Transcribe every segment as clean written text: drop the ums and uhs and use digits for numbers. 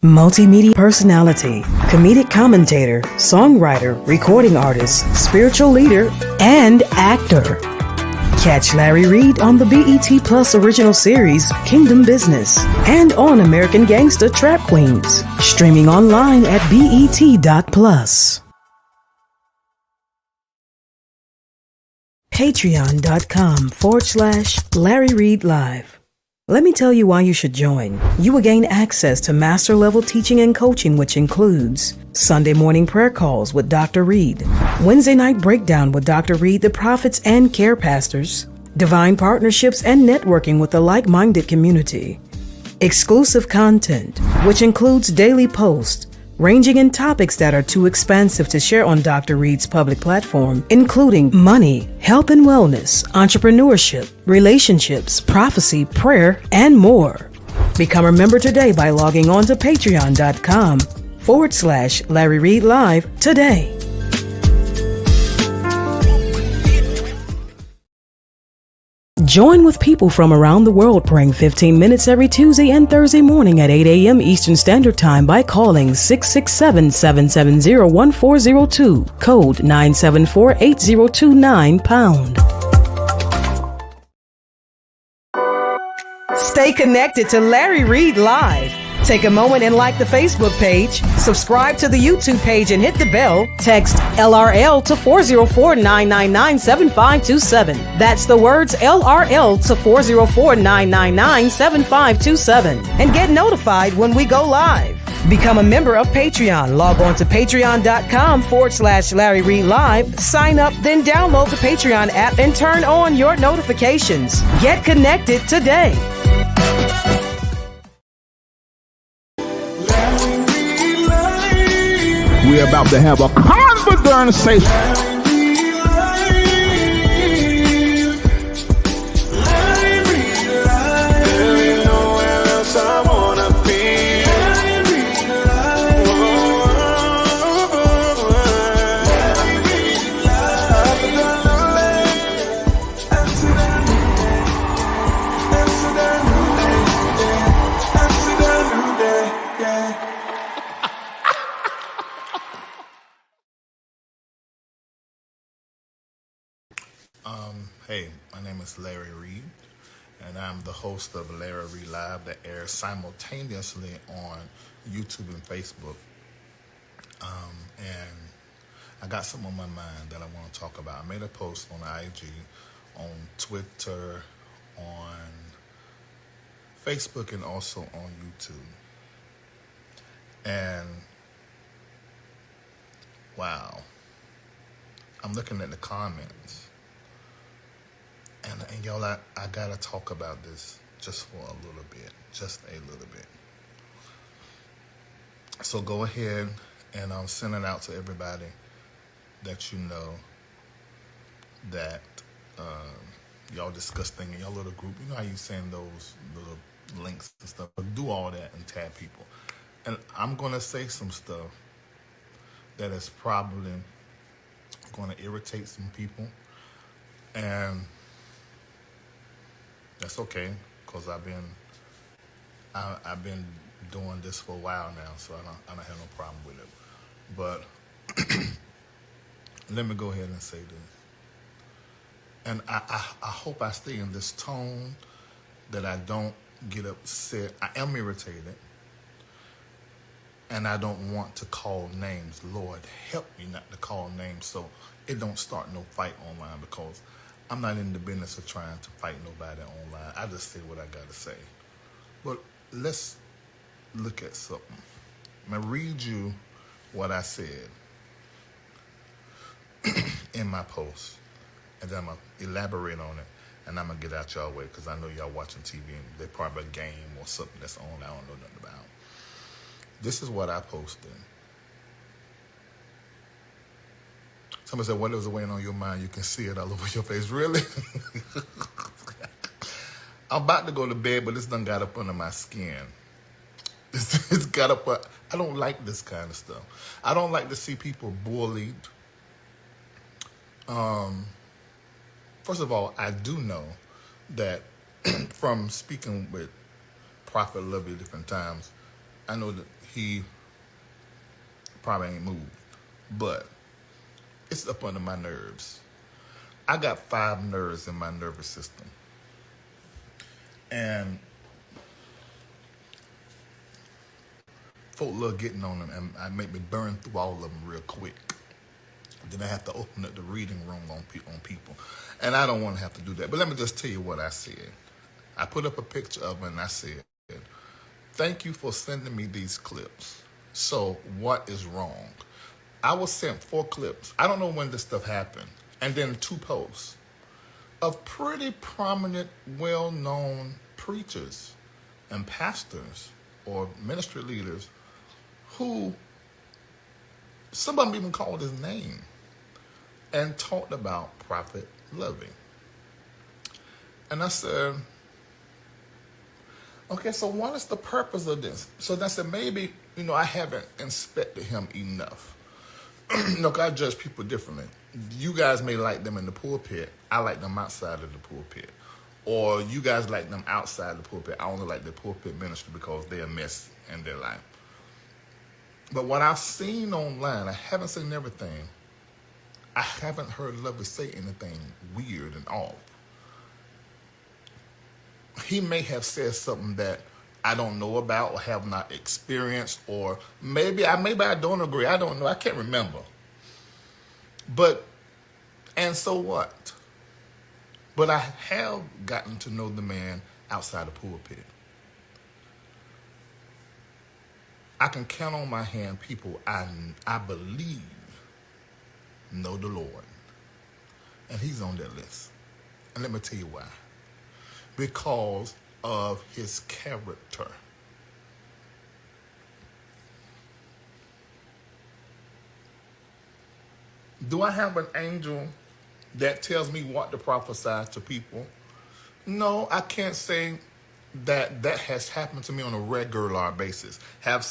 Multimedia personality, comedic commentator, songwriter, recording artist, spiritual leader, and actor. Catch Larry Reid on the BET Plus original series Kingdom Business and on American Gangsta Trap Queens. Streaming online at BET.plus. Patreon.com/Larry Reid Live. Let me tell you why you should join. You will gain access to master-level teaching and coaching, which includes Sunday morning prayer calls with Dr. Reid, Wednesday night breakdown with Dr. Reid, the prophets and care pastors, divine partnerships and networking with a like-minded community, exclusive content, which includes daily posts, ranging in topics that are too expansive to share on Dr. Reid's public platform, including money, health and wellness, entrepreneurship, relationships, prophecy, prayer, and more. Become a member today by logging on to patreon.com/Larry Reid Live today. Join with people from around the world praying 15 minutes every Tuesday and Thursday morning at 8 a.m. Eastern Standard Time by calling 667-770-1402, code 974-8029#. Stay connected to Larry Reid Live. Take a moment and like the Facebook page, subscribe to the YouTube page and hit the bell. Text LRL to 404-999-7527. That's the words LRL to 404-999-7527. And get notified when we go live. Become a member of Patreon. Log on to patreon.com/Larry Reid Live. Sign up, then download the Patreon app and turn on your notifications. Get connected today. We're about to have a conversation. Hey, my name is Larry Reid, and I'm the host of Larry Reid Live that airs simultaneously on YouTube and Facebook. And I got something on my mind that I want to talk about. I made a post on IG, on Twitter, on Facebook, and also on YouTube. And wow, I'm looking at the comments. And y'all, I gotta talk about this just for a little bit, So go ahead and send it out to everybody that you know that y'all discussing in your little group. You know how you send those little links and stuff. But do all that and tag people. And I'm gonna say some stuff that is probably gonna irritate some people, and that's okay, because I've been doing this for a while now, so I don't have no problem with it. But let me go ahead and say this. And I hope I stay in this tone, that I don't get upset. I am irritated, and I don't want to call names. Lord, help me not to call names so it don't start no fight online, because I'm not in the business of trying to fight nobody online. I just say what I got to say. But let's look at something. I'm going to read you what I said in my post, and then I'm going to elaborate on it, and I'm going to get out y'all way, because I know y'all watching TV, and they're probably a game or something that's on I don't know nothing about. This is what I posted. Somebody said, whatever's weighing on your mind, you can see it all over your face. Really? I'm about to go to bed, but this done got up under my skin. It's got up. I don't like this kind of stuff. I don't like to see people bullied. First of all, I do know that from speaking with Prophet Lovy different times, I know that he probably ain't moved, but it's up under my nerves. I got 5 nerves in my nervous system. And folk love getting on them, and I make me burn through all of them real quick. Then I have to open up the reading room on people. And I don't want to have to do that. But let me just tell you what I said. I put up a picture of it and I said, thank you for sending me these clips. So what is wrong? I was sent 4 clips. I don't know when this stuff happened. And then 2 posts of pretty prominent, well-known preachers and pastors or ministry leaders who some of them even called his name and talked about Prophet Lovy. And I said, okay, so what is the purpose of this? So I said, maybe, I haven't inspected him enough. I judge people differently. You guys may like them in the pulpit. I like them outside of the pulpit. Or you guys like them outside the pulpit. I only like the pulpit ministry because they're a mess in their life. But what I've seen online, I haven't seen everything. I haven't heard Lovy say anything weird and off. He may have said something that I don't know about or have not experienced, or maybe I don't agree. I don't know. I can't remember. And so what? But I have gotten to know the man outside the pulpit. I can count on my hand people I believe know the Lord. And he's on that list. And let me tell you why. Because of his character. Do I have an angel that tells me what to prophesy to people? No, I can't say that has happened to me on a regular basis. Have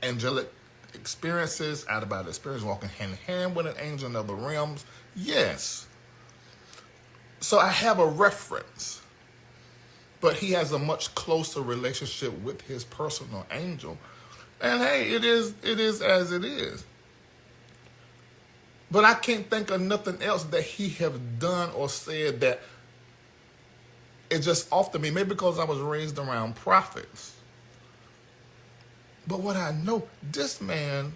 angelic experiences, out about experience, walking hand in hand with an angel in other realms? Yes. So I have a reference. But he has a much closer relationship with his personal angel. And hey, it is as it is. But I can't think of nothing else that he have done or said that is just off to me. Maybe because I was raised around prophets. But what I know, this man,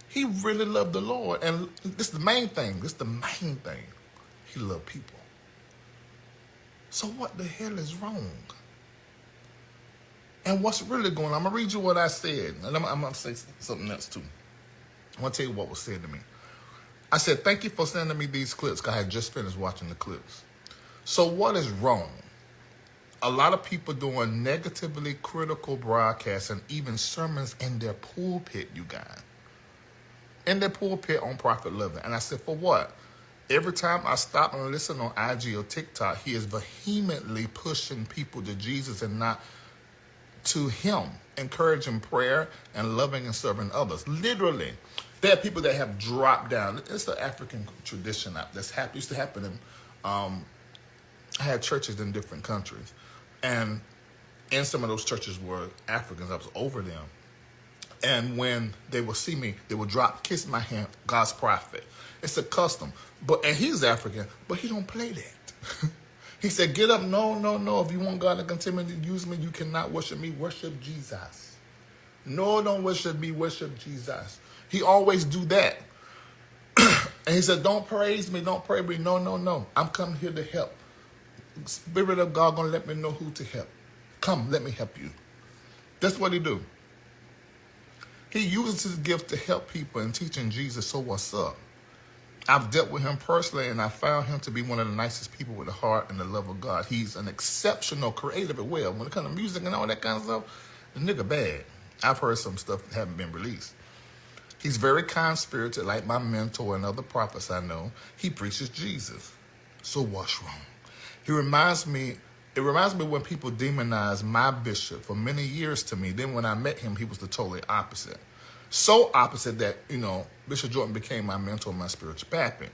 he really loved the Lord. And this is the main thing. He loved people. So what the hell is wrong? And what's really going on? I'm going to read you what I said. And I'm going to say something else too. I want to tell you what was said to me. I said, thank you for sending me these clips, because I had just finished watching the clips. So what is wrong? A lot of people doing negatively critical broadcasts and even sermons in their pulpit, you guys. In their pulpit on Prophet Lovy. And I said, for what? Every time I stop and listen on IG or TikTok, he is vehemently pushing people to Jesus and not to him, encouraging prayer and loving and serving others. Literally, there are people that have dropped down. It's the African tradition that's happened. Used to happen in, I had churches in different countries. And in some of those churches were Africans. I was over them. And when they would see me, they would kiss my hand, God's prophet. It's a custom. And he's African, but he don't play that. He said, get up. No. If you want God to continue to use me, you cannot worship me. Worship Jesus. No, don't worship me. Worship Jesus. He always do that. And he said, don't praise me. Don't pray me. No. I'm coming here to help. Spirit of God gonna let me know who to help. Come, let me help you. That's what he do. He uses his gift to help people and teaching Jesus. So what's up? I've dealt with him personally, and I found him to be one of the nicest people with the heart and the love of God. He's an exceptional creative as well. When it comes to music and all that kind of stuff, the nigga bad. I've heard some stuff that haven't been released. He's very kind-spirited, like my mentor and other prophets I know. He preaches Jesus. So what's wrong? It reminds me when people demonize my bishop for many years to me. Then when I met him, he was the totally opposite. So opposite that, Bishop Jordan became my mentor, my spiritual pappy.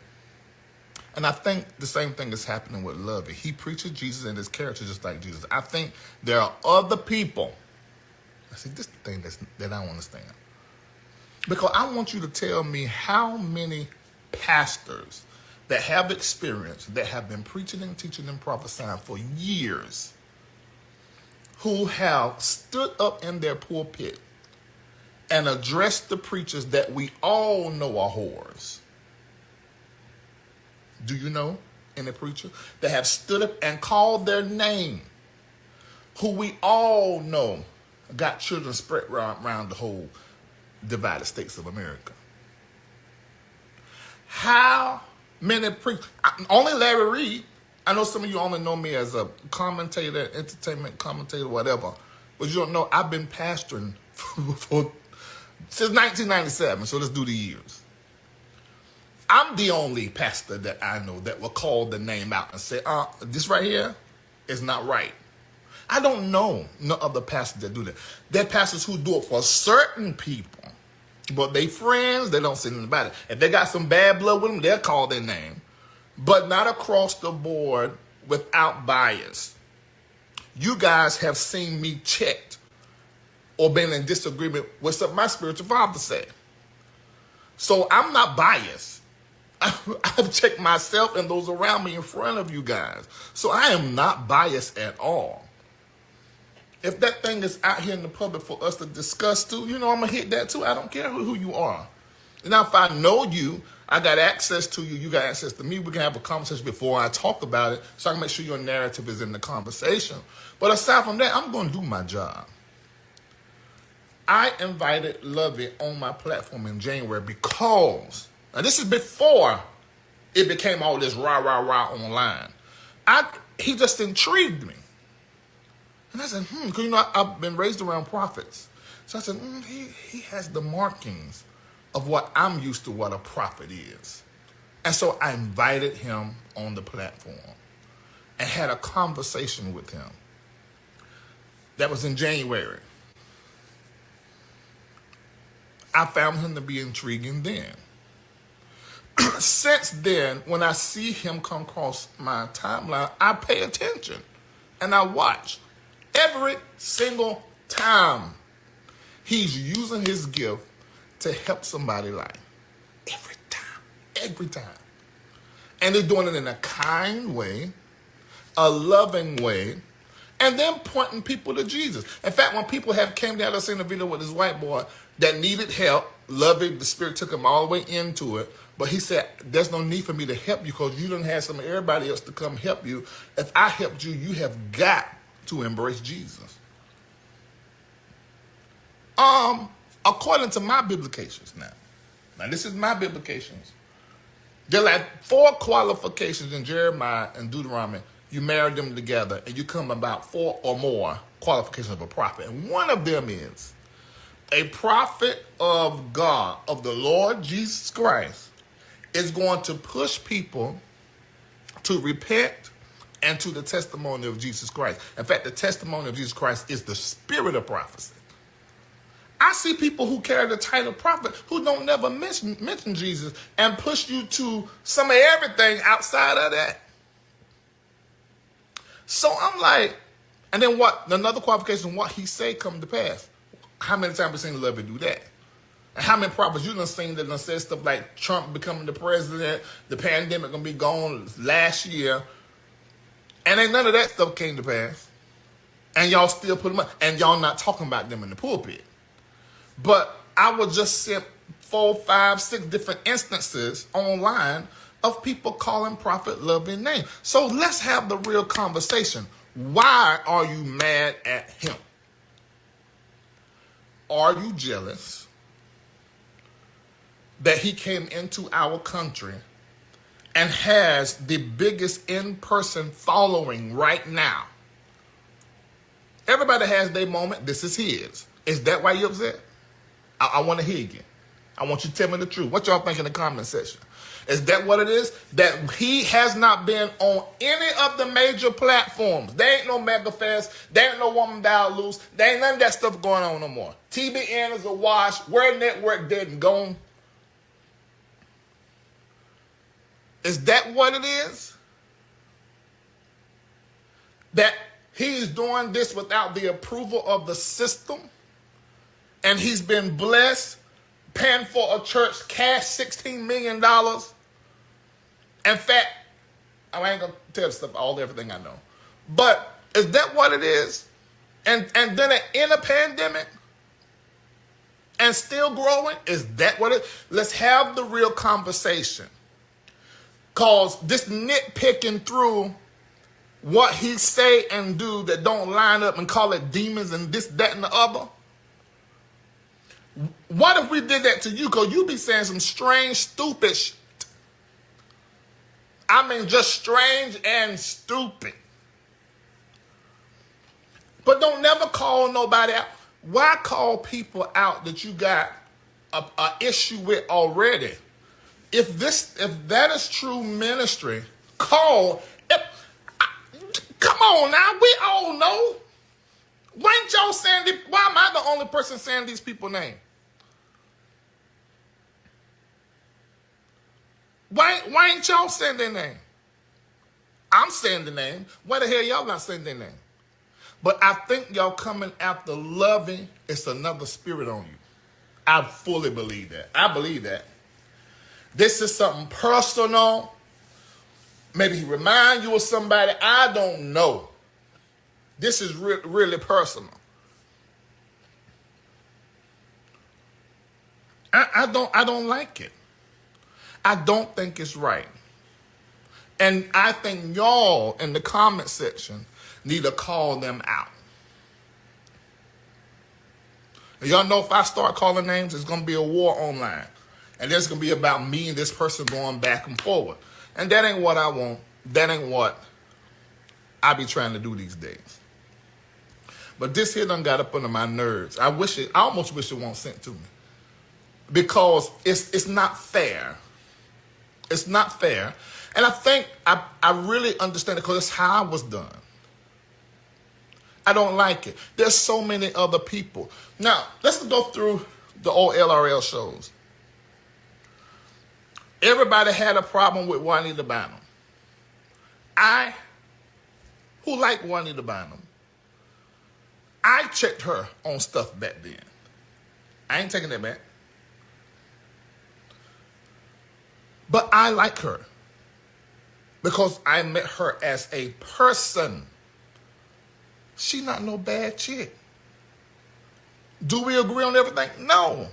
And I think the same thing is happening with Lovy. He preaches Jesus and his character just like Jesus. I think there are other people I said, this is the thing that I don't understand. Because I want you to tell me how many pastors that have experience, that have been preaching and teaching and prophesying for years, who have stood up in their pulpit and addressed the preachers that we all know are whores. Do you know any preacher that have stood up and called their name, who we all know got children spread around the whole divided states of America? How many preachers? Only Larry Reid. I know some of you only know me as a commentator, entertainment commentator, whatever. But you don't know, I've been pastoring since 1997, so let's do the years. I'm the only pastor that I know that will call the name out and say, this right here is not right. I don't know no other pastors that do that. They're pastors who do it for certain people, but they friends, they don't say anything about it. If they got some bad blood with them, they'll call their name, but not across the board without bias. You guys have seen me checked or been in disagreement with what my spiritual father said. So I'm not biased. I've checked myself and those around me in front of you guys. So I am not biased at all. If that thing is out here in the public for us to discuss too, I'm going to hit that too. I don't care who you are. Now, if I know you, I got access to you, you got access to me, we can have a conversation before I talk about it so I can make sure your narrative is in the conversation. But aside from that, I'm going to do my job. I invited Lovy on my platform in January because, now this is before it became all this rah, rah, rah online. He just intrigued me. And I said, because I've been raised around prophets. So I said, he has the markings of what I'm used to what a prophet is. And so I invited him on the platform and had a conversation with him. That was in January. I found him to be intriguing then. Since then, when I see him come across my timeline, I pay attention and I watch. Every single time he's using his gift to help somebody's life. Every time. And he's doing it in a kind way, a loving way, and then pointing people to Jesus. In fact, when people came down to see the video with this white boy that needed help, Lovy, the Spirit took him all the way into it, but he said, there's no need for me to help you because you done had everybody else to come help you. If I helped you, you have got to embrace Jesus. According to my biblications now this is my biblications. There are like 4 qualifications in Jeremiah and Deuteronomy. You marry them together and you come about 4 or more qualifications of a prophet. And one of them is a prophet of God, of the Lord Jesus Christ, is going to push people to repent and to the testimony of Jesus Christ. In fact, the testimony of Jesus Christ is the spirit of prophecy. I see people who carry the title prophet who don't never mention Jesus and push you to some of everything outside of that. So I'm like, and then what? Another qualification, what he say come to pass. How many times have we seen Lovy do that? And how many prophets you done seen that done said stuff like Trump becoming the president, the pandemic gonna be gone last year, and ain't none of that stuff came to pass. And y'all still put them up, and y'all not talking about them in the pulpit. But I would just send 4, 5, 6 different instances online of people calling Prophet Lovy name. So let's have the real conversation. Why are you mad at him? Are you jealous that he came into our country and has the biggest in-person following right now? Everybody has their moment. This is his. Is that why you're upset? I want to hear you. I want you to tell me the truth. What y'all think in the comment section? Is that what it is? That he has not been on any of the major platforms. There ain't no Mega Fest. There ain't no Woman Thou Loose. There ain't none of that stuff going on no more. TBN is a wash. Word Network dead and gone. Is that what it is? That he's doing this without the approval of the system? and he's been blessed, paying for a church, cash $16 million. In fact, I ain't gonna tell the stuff, everything I know. But is that what it is? And then in a pandemic and still growing? Is that what it is? Let's have the real conversation. Cause this nitpicking through what he say and do that don't line up and call it demons and this, that, and the other. What if we did that to you? Cause you be saying some strange, stupid shit. I mean, just strange and stupid. But don't never call nobody out. Why call people out that you got a issue with already? If that is true ministry, come on now, we all know. Why ain't y'all saying why am I the only person saying these people's names? Why ain't y'all saying their name? I'm saying the name. Why the hell y'all not saying their name? But I think y'all coming after Lovy, it's another spirit on you. I fully believe that. I believe that. This is something personal. Maybe he remind you of somebody. I don't know. This is really personal. I don't like it. I don't think it's right. And I think y'all in the comment section need to call them out. And y'all know if I start calling names, it's going to be a war online. And there's going to be about me and this person going back and forward. And that ain't what I want. That ain't what I be trying to do these days. But this here done got up under my nerves. I almost wish it won't sent to me. Because it's not fair. It's not fair. And I think I really understand it because it's how I was done. I don't like it. There's so many other people. Now, let's go through the old LRL shows. Everybody had a problem with Juanita Bynum. Who liked Juanita Bynum, I checked her on stuff back then. I ain't taking that back. But I like her because I met her as a person. She not no bad chick. Do we agree on everything? No.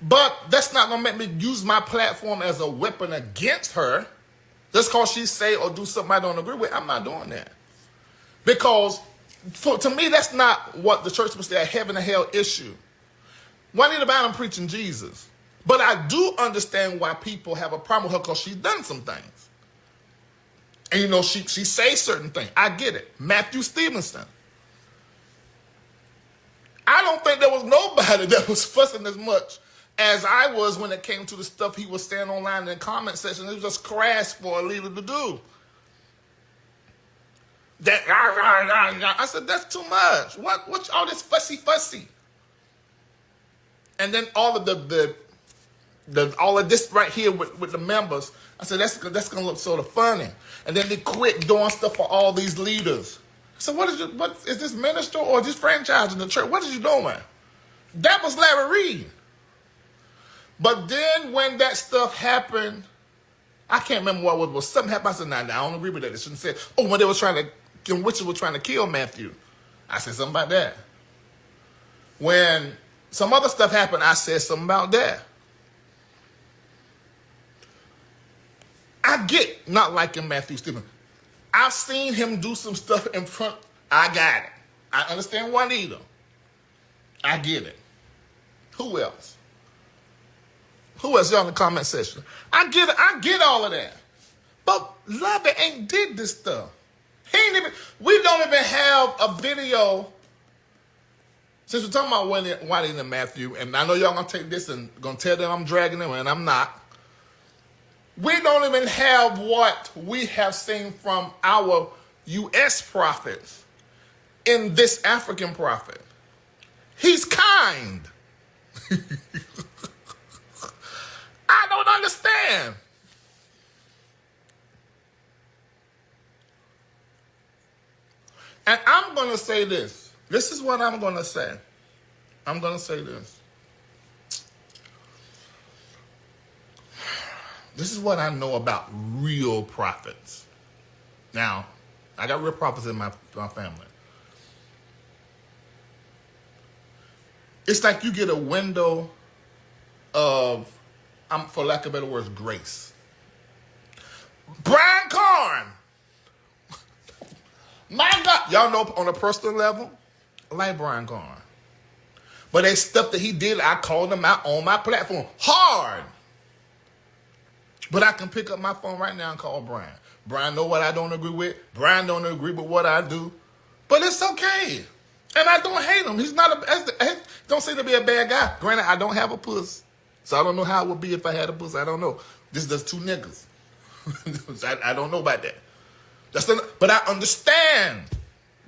But that's not going to make me use my platform as a weapon against her. Just because she say or do something I don't agree with, I'm not doing that. Because to me, that's not what the church would say, a heaven and hell issue. Juanita Bynum preaching Jesus. But I do understand why people have a problem with her because she's done some things. And you know, she says certain things. I get it. Matthew Stevenson. I don't think there was nobody that was fussing as much as I was when it came to the stuff he was saying online in the comment section. It was just crass for a leader to do. I said, that's too much. What's all this fussy? And then all of all of this right here with the members, I said, that's gonna look sort of funny. And then they quit doing stuff for all these leaders. So what is this minister or this franchise in the church? What is you doing? That was Larry Reid. But then when that stuff happened, I can't remember what was. Something happened. I said, nah, I don't agree with that. They shouldn't say, when they were witches were trying to kill Matthew. I said something about that. When some other stuff happened, I said something about that. I get not liking Matthew Stevens. I've seen him do some stuff in front. I got it. I understand Juanita. I get it. Who else? Who else? Y'all in the comment section. I get it. I get all of that. But Lovy ain't did this stuff. We don't even have a video. Since we're talking about Juanita and Matthew, and I know y'all gonna take this and gonna tell them I'm dragging them, and I'm not. We don't even have what we have seen from our U.S. prophets in this African prophet. He's kind. I don't understand. And I'm going to say this This is what I'm going to say. I'm going to say this. This is what I know about real prophets. Now, I got real prophets in my family. It's like you get a window of, for lack of better words, grace. Brian Carn. My God. Y'all know on a personal level, I like Brian Carn. But that stuff that he did, I called him out on my platform. Hard. But I can pick up my phone right now and call Brian. Brian know what I don't agree with. Brian don't agree with what I do. But it's okay. And I don't hate him. He's not don't seem to be a bad guy. Granted, I don't have a puss. So I don't know how it would be if I had a puss. I don't know. This is just two niggas. I don't know about that. But I understand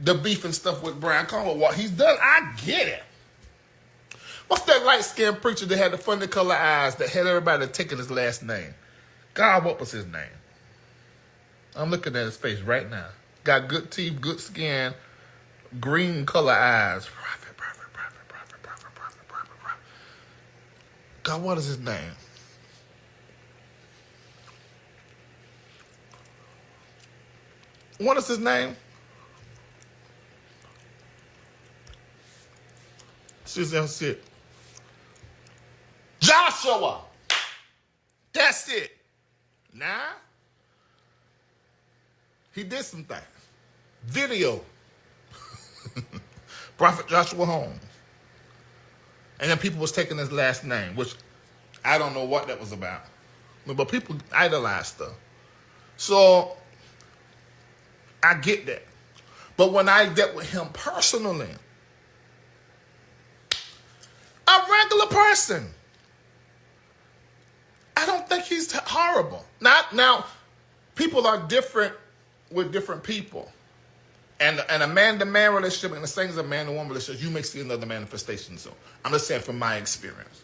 the beef and stuff with Brian Conway. What he's done, I get it. What's that light-skinned preacher that had the funny color eyes that had everybody taking his last name? God, what was his name? I'm looking at his face right now. Got good teeth, good skin, green color eyes. Prophet. God, what is his name? What is his name? That's it. Joshua. That's it. Now, he did some things. Video. Prophet Joshua Holmes. And then people was taking his last name, which I don't know what that was about. But people idolize stuff. So, I get that. But when I dealt with him personally, a regular person, I don't think he's horrible. Now, people are different with different people. And a man-to-man relationship and the same as a man-to-woman relationship, you may see another manifestation. So I'm just saying from my experience.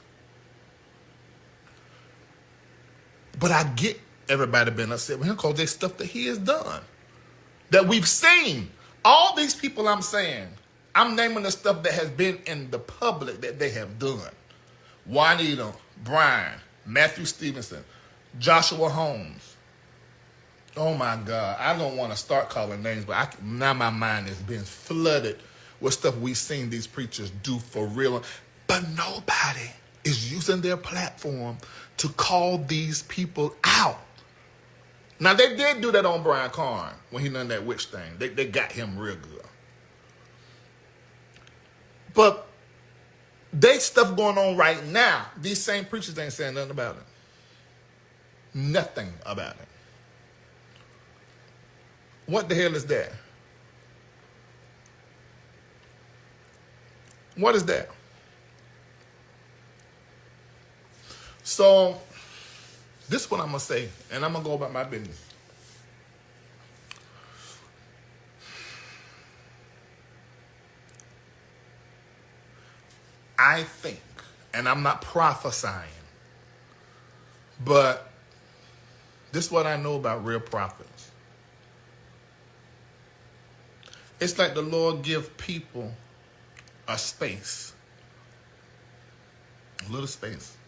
But I get everybody being upset with him because there's stuff that he has done that we've seen. All these people I'm saying, I'm naming the stuff that has been in the public that they have done. Juanita, Brian, Matthew Stevenson, Joshua Holmes. Oh my God, I don't want to start calling names, but now my mind has been flooded with stuff we've seen these preachers do for real. But nobody is using their platform to call these people out. Now, they did do that on Brian Carn when he done that witch thing. They got him real good. But there's stuff going on right now. These same preachers ain't saying nothing about it. Nothing about it. What the hell is that? What is that? So, this is what I'm going to say, and I'm going to go about my business. I think, and I'm not prophesying, but this is what I know about real prophets. It's like the Lord give people a space, a little space,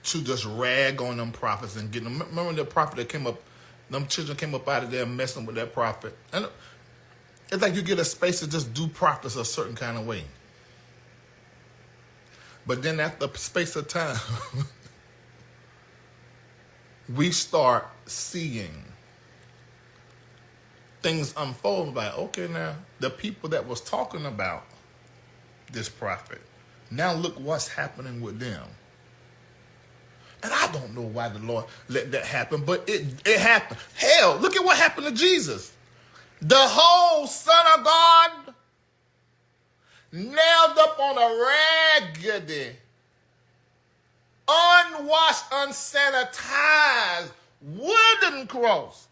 to just rag on them prophets and get them. Remember the prophet that came up, them children came up out of there messing with that prophet. And it's like you get a space to just do prophets a certain kind of way. But then after a space of time, we start seeing things unfold. Like, okay, now, the people that was talking about this prophet, now look what's happening with them. And I don't know why the Lord let that happen, but it happened. Hell, look at what happened to Jesus. The whole Son of God nailed up on a raggedy, unwashed, unsanitized wooden cross.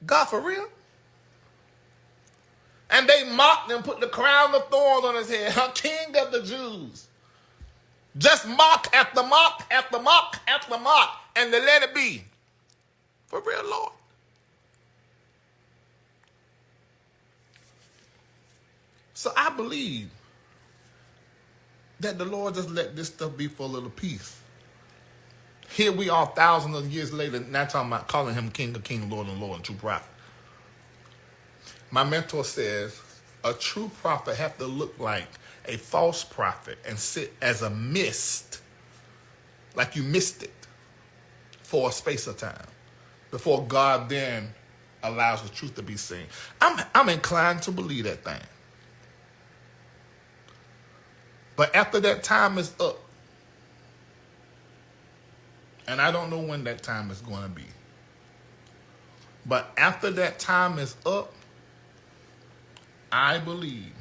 God, for real? And they mocked him, put the crown of thorns on his head, King of the Jews. Just mock after mock after mock after mock, and they let it be. For real, Lord. So I believe that the Lord just let this stuff be for a little peace. Here we are thousands of years later, now talking about calling him King of Kings, Lord and Lord, and true prophet. My mentor says a true prophet have to look like a false prophet and sit as a mist, like you missed it for a space of time before God then allows the truth to be seen. I'm inclined to believe that thing. But after that time is up, and I don't know when that time is going to be, but after that time is up, I believe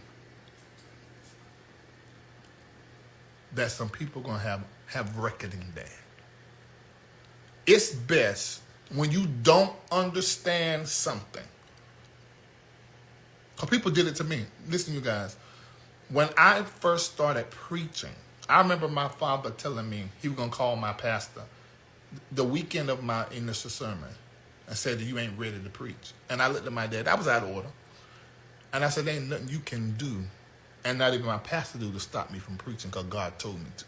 that some people are going to have reckoning day. It's best when you don't understand something. Because people did it to me. Listen, you guys. When I first started preaching, I remember my father telling me he was going to call my pastor the weekend of my initial sermon and said that you ain't ready to preach. And I looked at my dad. I was out of order. And I said, there ain't nothing you can do, and not even my pastor do, to stop me from preaching because God told me to.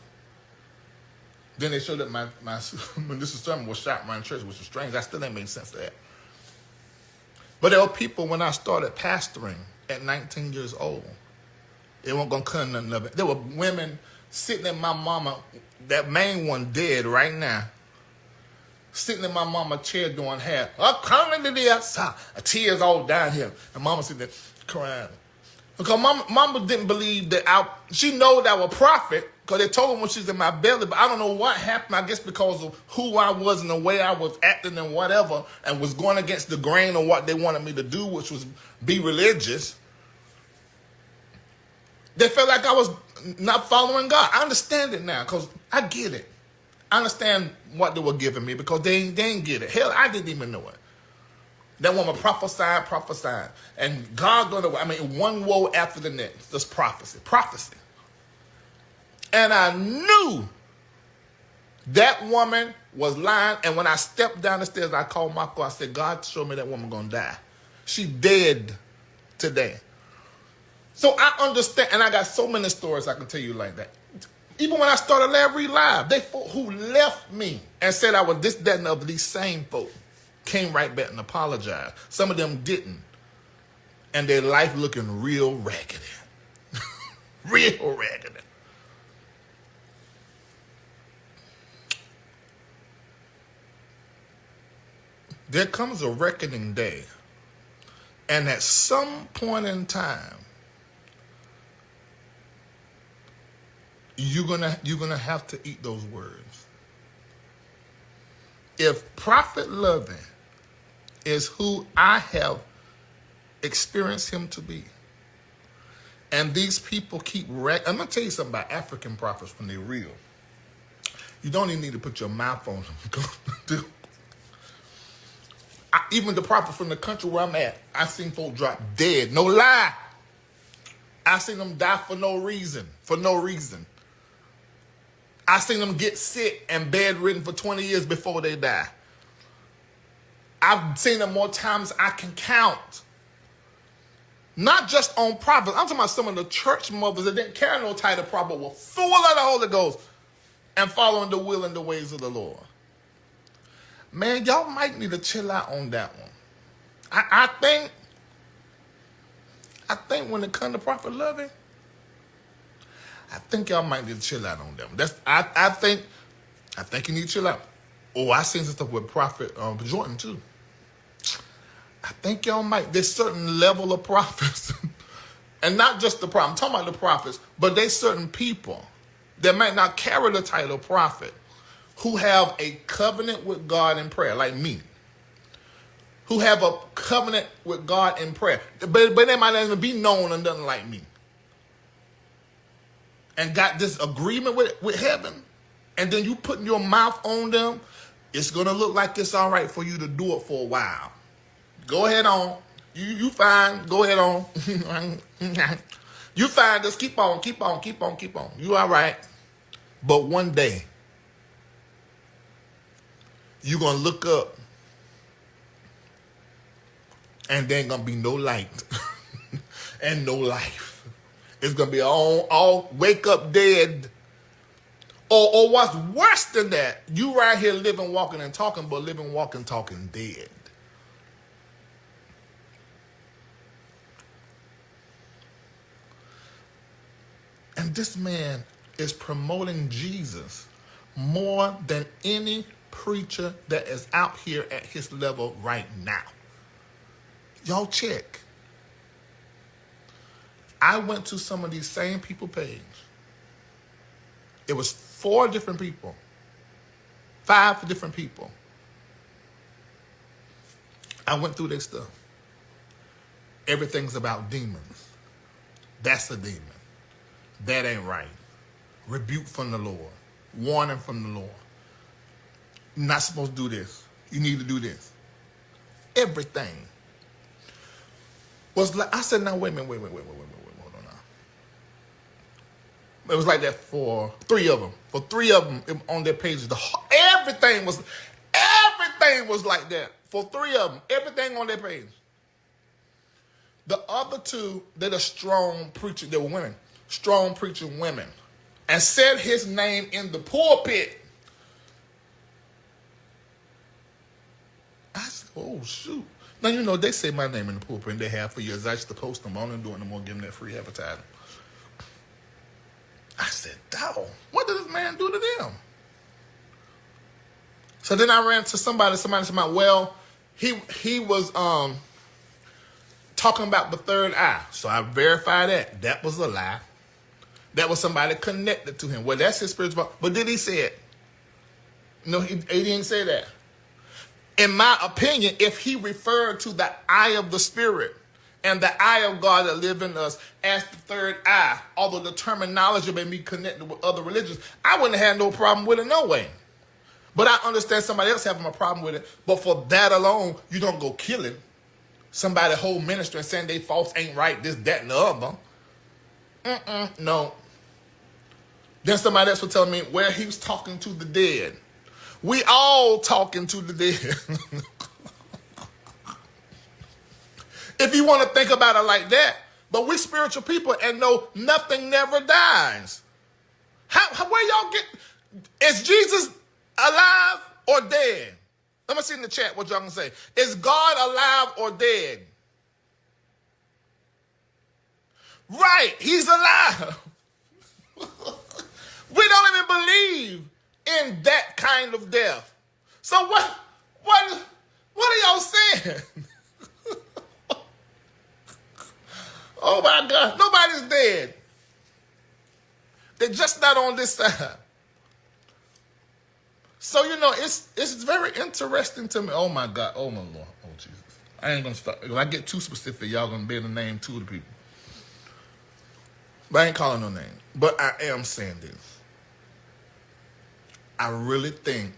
Then they showed that my initial sermon was shot around church, which was strange. That still ain't made sense to that. But there were people when I started pastoring at 19 years old. They weren't going to cut nothing of it. There were women sitting in my mama, that main one dead right now, sitting in my mama's chair doing hair. I'm coming to the outside. Tears all down here. And mama sitting there crying. Because mama didn't believe that she know that I was a prophet because they told her when she was in my belly, but I don't know what happened. I guess because of who I was and the way I was acting and whatever, and was going against the grain of what they wanted me to do, which was be religious. They felt like I was not following God. I understand it now because I get it. I understand what they were giving me because they didn't get it. Hell, I didn't even know it. That woman prophesied. And God going to, one woe after the next. Just prophecy. And I knew that woman was lying. And when I stepped down the stairs, I called my car. I said, God showed me that woman going to die. She dead today. So I understand, and I got so many stories I can tell you like that. Even when I started Larry Live, they who left me and said I was this, that, and the other, these same folk came right back and apologized. Some of them didn't. And their life looking real raggedy. Real raggedy. There comes a reckoning day. And at some point in time, you're gonna have to eat those words. If Prophet Lovy is who I have experienced him to be, and these people I'm gonna tell you something about African prophets when they're real. You don't even need to put your mouth on them. Even the prophet from the country where I'm at, I seen folk drop dead. No lie. I seen them die for no reason. I seen them get sick and bedridden for 20 years before they die. I've seen them more times I can count. Not just on prophets. I'm talking about some of the church mothers that didn't carry no title prophet, were full of the Holy Ghost and following the will and the ways of the Lord. Man, y'all might need to chill out on that one. I think when it comes to Prophet Lovy, I think y'all might need to chill out on them. I think you need to chill out. Oh, I seen some stuff with Prophet Jordan too. I think y'all might. There's certain level of prophets, and not just the prophet. I'm talking about the prophets, but there's certain people that might not carry the title prophet, who have a covenant with God in prayer, like me. Who have a covenant with God in prayer, but they might not even be known or nothing like me. And got this agreement with heaven, and then you putting your mouth on them, it's going to look like it's all right for you to do it for a while. Go ahead on. You fine. Go ahead on. You fine. Just keep on. You all right. But one day, you're going to look up, and there ain't going to be no light and no life. It's going to be all wake up dead. Or what's worse than that, you right here living, walking, and talking, but living, walking, talking dead. And this man is promoting Jesus more than any preacher that is out here at his level right now. Y'all check. I went to some of these same people page. It was 4 different people. 5 different people. I went through their stuff. Everything's about demons. That's a demon. That ain't right. Rebuke from the Lord. Warning from the Lord. You're not supposed to do this. You need to do this. Everything was like, I said, now wait a minute, wait, hold on now. It was like that for 3 of them. For 3 of them on their pages, everything was like that. For 3 of them, everything on their page. The other 2, they're the strong preacher. They were women. Strong preaching women, and said his name in the pulpit. I said, oh, shoot. Now, you know, they say my name in the pulpit, and they have for years. I used to post them on and do it no more, give them that free advertising. I said, dog, what did this man do to them? So then I ran to somebody said, well, he was talking about the third eye. So I verified that. That was a lie. That was somebody connected to him. Well, that's his spiritual. But did he say it? No, he didn't say that. In my opinion, if he referred to the eye of the Spirit and the eye of God that live in us as the third eye, although the terminology may be connected with other religions, I wouldn't have had no problem with it no way. But I understand somebody else having a problem with it. But for that alone, you don't go killing somebody whole ministry and saying they false, ain't right, this, that, and the other. No. Then somebody else was telling me where he was talking to the dead. We all talking to the dead. If you want to think about it like that. But we spiritual people and know nothing never dies. Where y'all get? Is Jesus alive or dead? Let me see in the chat what y'all can say. Is God alive or dead? Right, he's alive. We don't even believe in that kind of death. So what are y'all saying? Oh my God, nobody's dead. They're just not on this side. So, you know, it's very interesting to me. Oh my God, oh my Lord, oh Jesus. I ain't gonna stop. If I get too specific, y'all gonna be able to name 2 of the people. But I ain't calling no name. But I am saying this. I really think,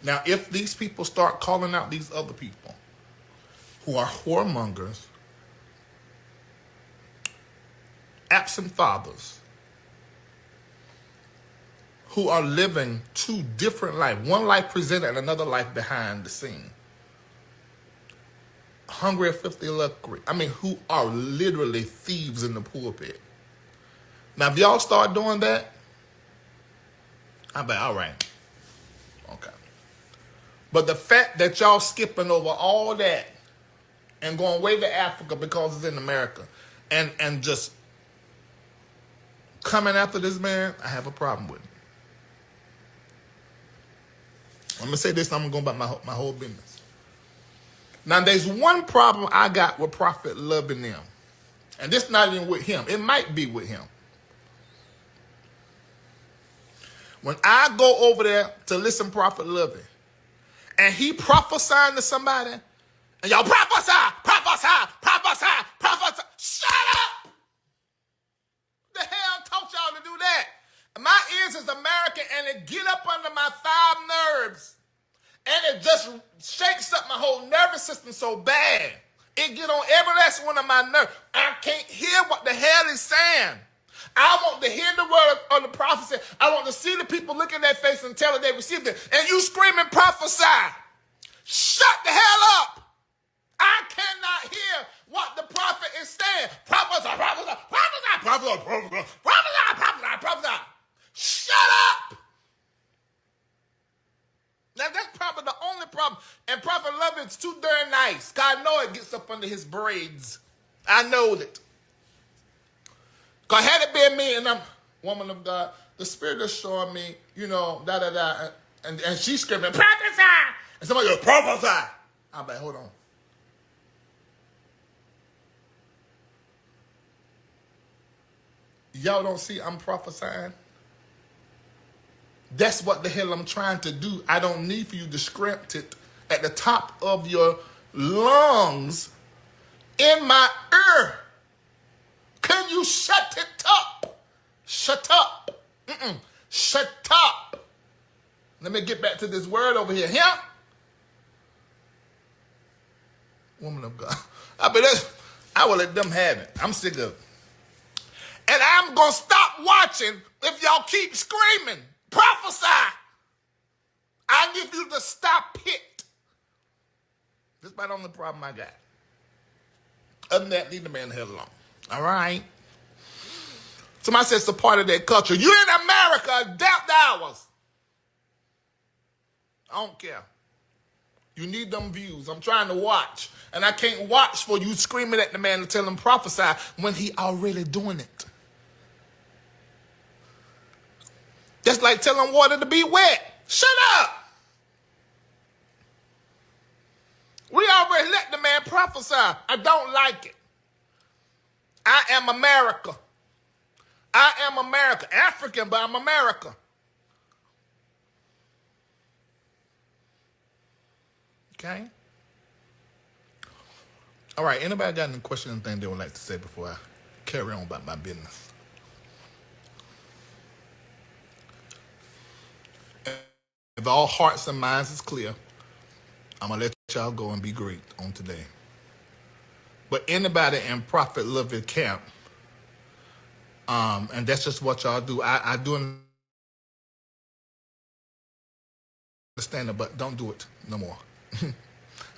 now if these people start calling out these other people who are whoremongers, absent fathers, who are living 2 different lives, one life presented and another life behind the scene, hungry, filthy, luckery. I mean, who are literally thieves in the pulpit. Now, if y'all start doing that, I bet, all right. Okay. But the fact that y'all skipping over all that and going way to Africa because it's in America and just coming after this man, I have a problem with it. I'm going to say this and I'm going to go about my whole business. Now, there's one problem I got with Prophet Lovy and them. And this not even with him. It might be with him. When I go over there to listen to Prophet Lovy, and he prophesying to somebody, and y'all prophesy, shut up! The hell taught y'all to do that? My ears is American, and it get up under my 5 nerves, and it just shakes up my whole nervous system so bad. It get on every last one of my nerves. I can't hear what the hell he's saying. I want to hear the word of the prophecy. I want to see the people look in their face and tell that they received it. And you screaming prophesy. Shut the hell up. I cannot hear what the prophet is saying. prophesy. Shut up. Now, that's probably the only problem. And Prophet Lovy is too darn nice. God know it gets up under his braids. I know that. Because had it been me and I'm woman of God, the Spirit is showing me, and she's screaming, prophesy! And somebody goes, prophesy! I'm like, hold on. Y'all don't see I'm prophesying? That's what the hell I'm trying to do. I don't need for you to script it at the top of your lungs in my ear. Can you shut it up? Shut up. Shut up. Let me get back to this word over here. Here? Woman of God. I will let them have it. I'm sick of it. And I'm going to stop watching if y'all keep screaming. Prophesy. I need you to stop it. That's about the only problem I got. Other than that, leave the man the hell alone. All right? Somebody says it's a part of their culture. You're in America, adapt hours. I don't care. You need them views. I'm trying to watch. And I can't watch for you screaming at the man to tell him prophesy when he already doing it. Just like telling water to be wet. Shut up. We already let the man prophesy. I don't like it. I am America. I am America. African, but I'm America. Okay? All right, anybody got any questions or anything they would like to say before I carry on about my business? If all hearts and minds is clear, I'm going to let y'all go and be great on today. But anybody in Prophet Lovy camp, and that's just what y'all do. I do understand it, but don't do it no more. I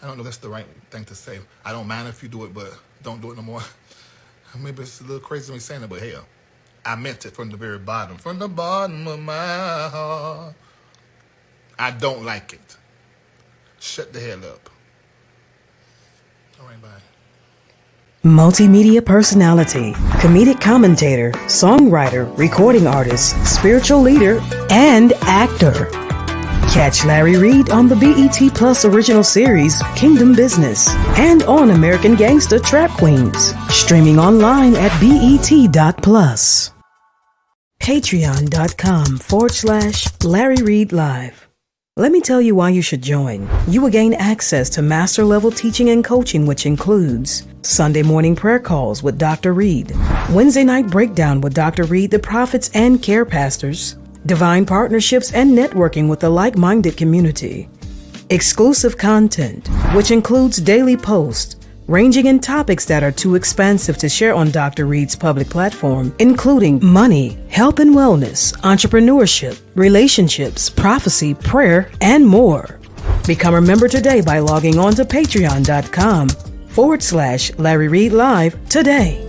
don't know if that's the right thing to say. I don't mind if you do it, but don't do it no more. Maybe it's a little crazy me saying it, but hell, I meant it from the very bottom. From the bottom of my heart. I don't like it. Shut the hell up. All right, bye. Multimedia personality, comedic commentator, songwriter, recording artist, spiritual leader, and actor. Catch Larry Reid on the BET Plus original series, Kingdom Business, and on American Gangster Trap Queens. Streaming online at BET.plus. Patreon.com/Larry Reid Live. Let me tell you why you should join. You will gain access to master level teaching and coaching, which includes Sunday morning prayer calls with Dr. Reid, Wednesday night breakdown with Dr. Reid, the prophets and care pastors, divine partnerships and networking with a like-minded community, exclusive content, which includes daily posts, ranging in topics that are too expansive to share on Dr. Reid's public platform, including money, health and wellness, entrepreneurship, relationships, prophecy, prayer, and more. Become a member today by logging on to patreon.com/Larry Reid Live today.